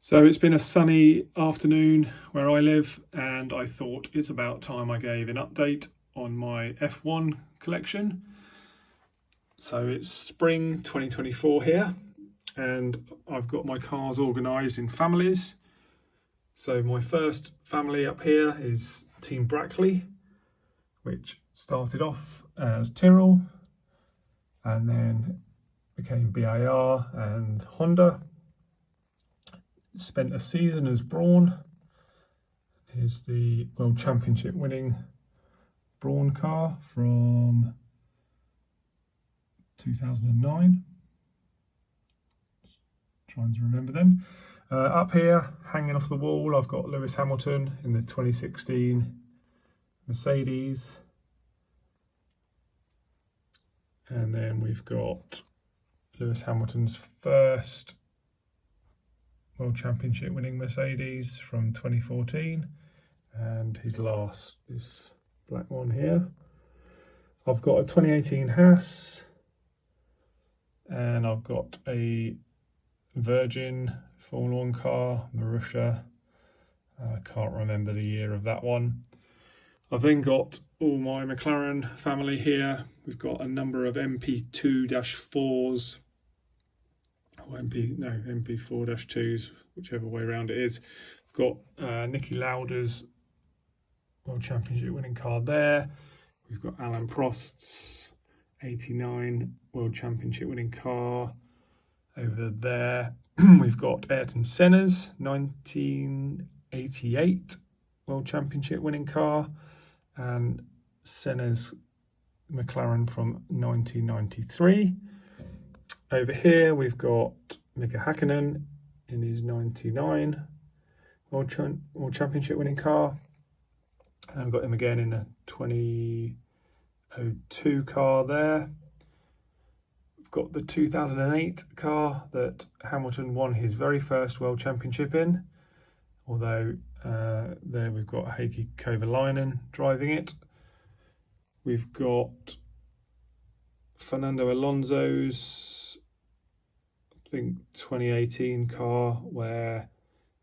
So it's been a sunny afternoon where I live, and I thought it's about time I gave an update on my F1 collection. So it's spring 2024 here, and I've got my cars organised in families. So my first family up here is Team Brackley, which started off as Tyrrell and then became BAR and Honda. Spent a season as Brawn. Here's the World Championship winning Brawn car from 2009. Trying to remember then. Up here, hanging off the wall, I've got Lewis Hamilton in the 2016 Mercedes. And then we've got Lewis Hamilton's first World Championship winning Mercedes from 2014, and his last, this black one here. I've got a 2018 Haas, and I've got a Virgin Formula 1 car, Marussia. I can't remember the year of that one. I've then got all my McLaren family here. We've got a number of MP2-4s, or MP4-2s, whichever way around it is. Got Niki Lauda's World Championship winning car there. We've got Alan Prost's 89 World Championship winning car over there. We've got Ayrton Senna's 1988 World Championship winning car, and Senna's McLaren from 1993. Over here we've got Mika Hakkinen in his 99 World Championship winning car. And I've got him again in a 2002 car there. We've got the 2008 car that Hamilton won his very first World Championship in, although there we've got Heikki Kovalainen driving it. We've got Fernando Alonso's, I think, 2018 car where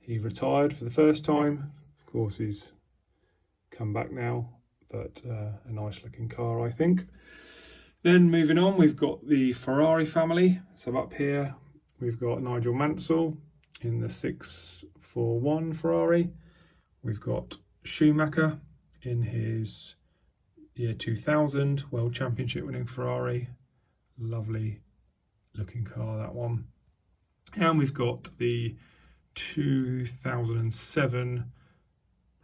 he retired for the first time. Of course, he's come back now, but a nice looking car, I think. Then moving on, we've got the Ferrari family. So up here, we've got Nigel Mansell in the 641 Ferrari. We've got Schumacher in his year 2000 World Championship winning Ferrari. Lovely looking car, that one. And we've got the 2007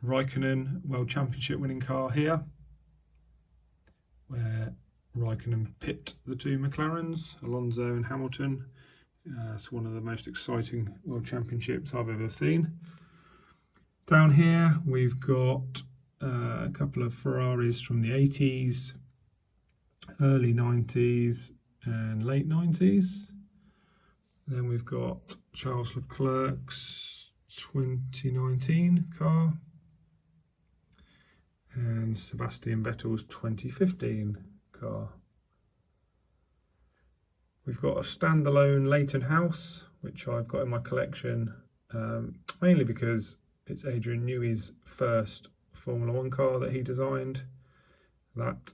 Raikkonen World Championship winning car here, where Raikkonen pit the two McLarens, Alonso and Hamilton. It's one of the most exciting World Championships I've ever seen. Down here we've got a couple of Ferraris from the 80s, early 90s and late 90s. Then we've got Charles Leclerc's 2019 car and Sebastian Vettel's 2015 car. We've got a standalone Leighton House, which I've got in my collection, mainly because it's Adrian Newey's first Formula 1 car that he designed. That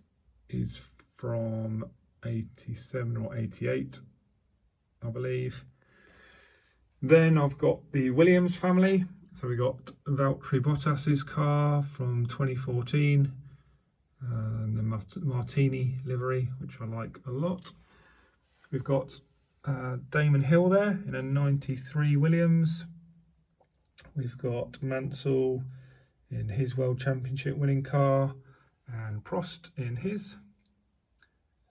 is from 87 or 88, I believe. Then I've got the Williams family. So we got Valtteri Bottas's car from 2014, and the Martini livery, which I like a lot. We've got Damon Hill there in a 93 Williams. We've got Mansell in his World Championship winning car, and Prost in his.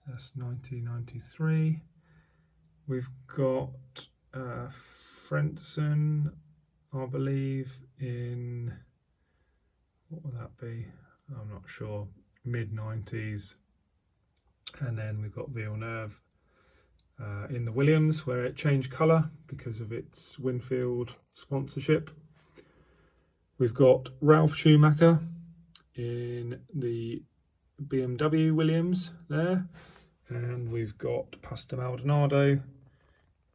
That's 1993. We've got Frentzen, I believe, in, what will that be? I'm not sure, mid-90s. And then we've got Villeneuve in the Williams, where it changed colour because of its Winfield sponsorship. We've got Ralf Schumacher in the BMW Williams there. And we've got Pastor Maldonado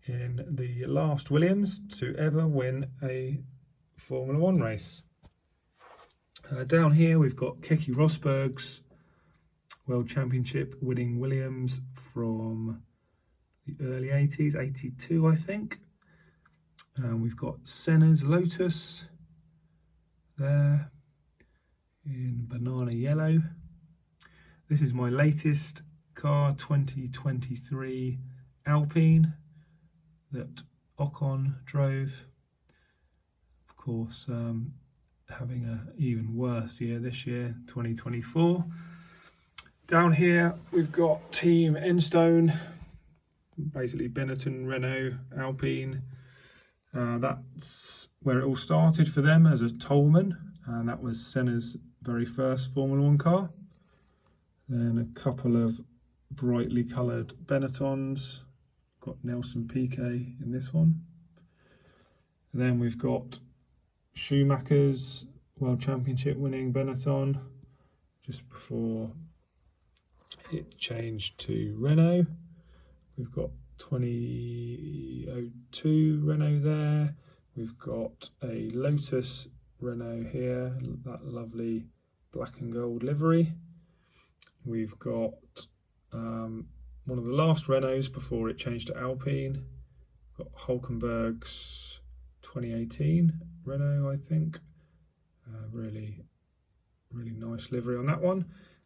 in the last Williams to ever win a Formula One race. Down here we've got Keke Rosberg's World Championship winning Williams from the early 80s, 82 I think. We've got Senna's Lotus there in banana yellow. This is my latest car, 2023 Alpine that Ocon drove. Of course, having an even worse year this year, 2024. Down here we've got Team Enstone, basically Benetton, Renault, Alpine. That's where it all started for them as a tollman, and that was Senna's very first Formula One car. Then a couple of brightly coloured Benettons. Got Nelson Piquet in this one. And then we've got Schumacher's World Championship winning Benetton just before it changed to Renault. We've got 2002 Renault there. We've got a Lotus Renault here, that lovely black and gold livery. We've got one of the last Renaults before it changed to Alpine. We've got Hulkenberg's 2018 Renault, I think. Really nice livery on that one.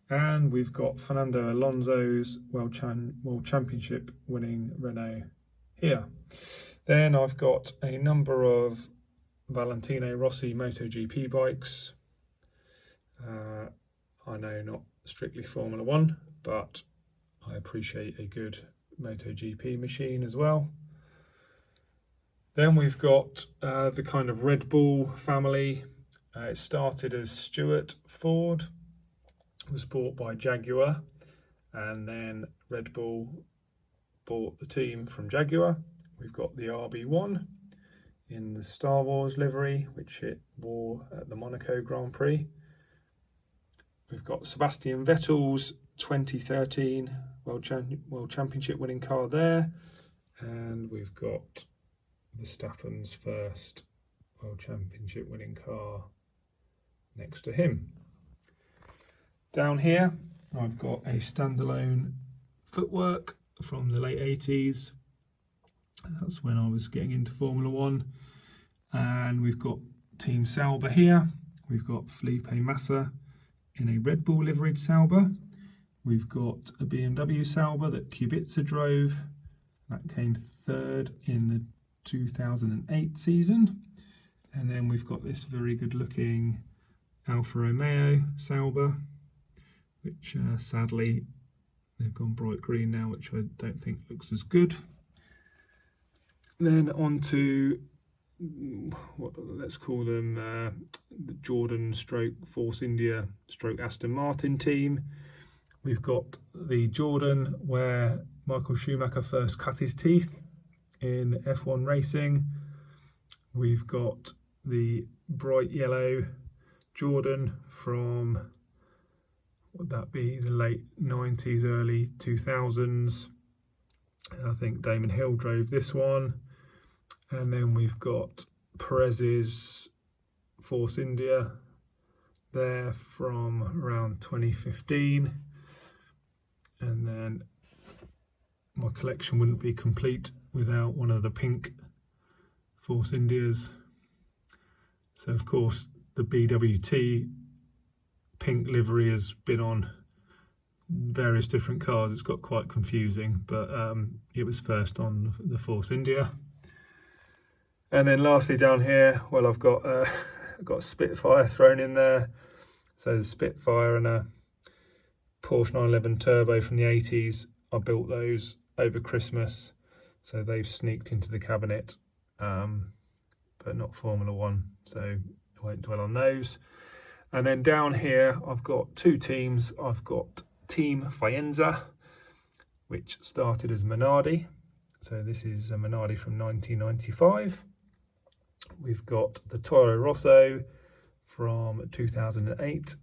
And we've got Fernando Alonso's World Championship winning Renault here. Then I've got a number of Valentino Rossi MotoGP bikes. I know not strictly Formula One, but I appreciate a good MotoGP machine as well. Then we've got the kind of Red Bull family. It started as Stewart Ford, was bought by Jaguar, and then Red Bull bought the team from Jaguar. We've got the RB1 in the Star Wars livery, which it wore at the Monaco Grand Prix. We've got Sebastian Vettel's 2013 World Championship winning car there, and we've got Verstappen's first World Championship winning car next to him. Down here I've got a standalone footwork from the late 80s. That's when I was getting into Formula One. And we've got Team Sauber here. We've got Felipe Massa in a Red Bull liveried Sauber. We've got a BMW Sauber that Kubica drove. That came third in the 2008 season. And then we've got this very good looking Alfa Romeo Sauber, which sadly they've gone bright green now, which I don't think looks as good. Then on to let's call them the Jordan stroke Force India stroke Aston Martin team. We've got the Jordan where Michael Schumacher first cut his teeth in F1 racing. We've got the bright yellow Jordan from, would that be the late 90s, early 2000s. I think Damon Hill drove this one. And then we've got Perez's Force India there from around 2015. And then my collection wouldn't be complete without one of the pink Force Indias. So of course the BWT pink livery has been on various different cars. It's got quite confusing, but it was first on the Force India. And then lastly down here, well, I've got a Spitfire thrown in there. So the Spitfire and a Porsche 911 Turbo from the 80s. I built those over Christmas, so they've sneaked into the cabinet, but not Formula One, so I won't dwell on those. And then down here, I've got two teams. I've got Team Faenza, which started as Minardi. So this is a Minardi from 1995. We've got the Toro Rosso from 2008.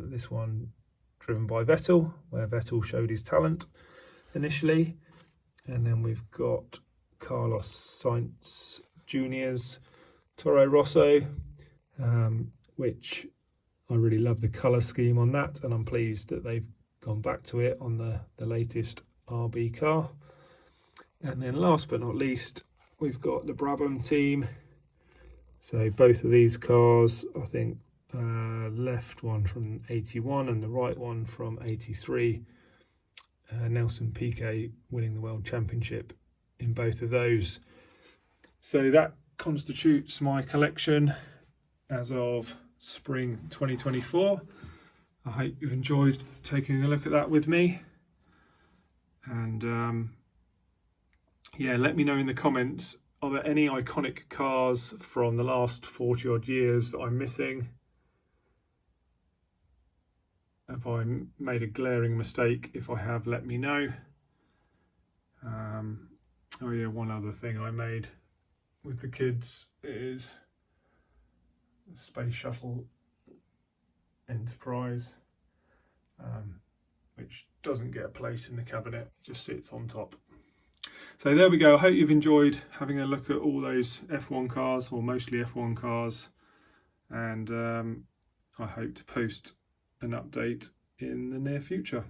This one driven by Vettel, where Vettel showed his talent initially. And then we've got Carlos Sainz Jr.'s Toro Rosso, which I really love the colour scheme on that, and I'm pleased that they've gone back to it on the latest RB car. And then last but not least, we've got the Brabham team. So both of these cars, I think, left one from 81 and the right one from 83. Nelson Piquet winning the World Championship in both of those. So that constitutes my collection as of spring 2024. I hope you've enjoyed taking a look at that with me. And yeah, let me know in the comments, are there any iconic cars from the last 40 odd years that I'm missing? Have I made a glaring mistake? If I have, let me know. Oh yeah, one other thing I made with the kids is the Space Shuttle Enterprise, which doesn't get a place in the cabinet, just sits on top. So there we go. I hope you've enjoyed having a look at all those F1 cars, or mostly F1 cars, and I hope to post an update in the near future.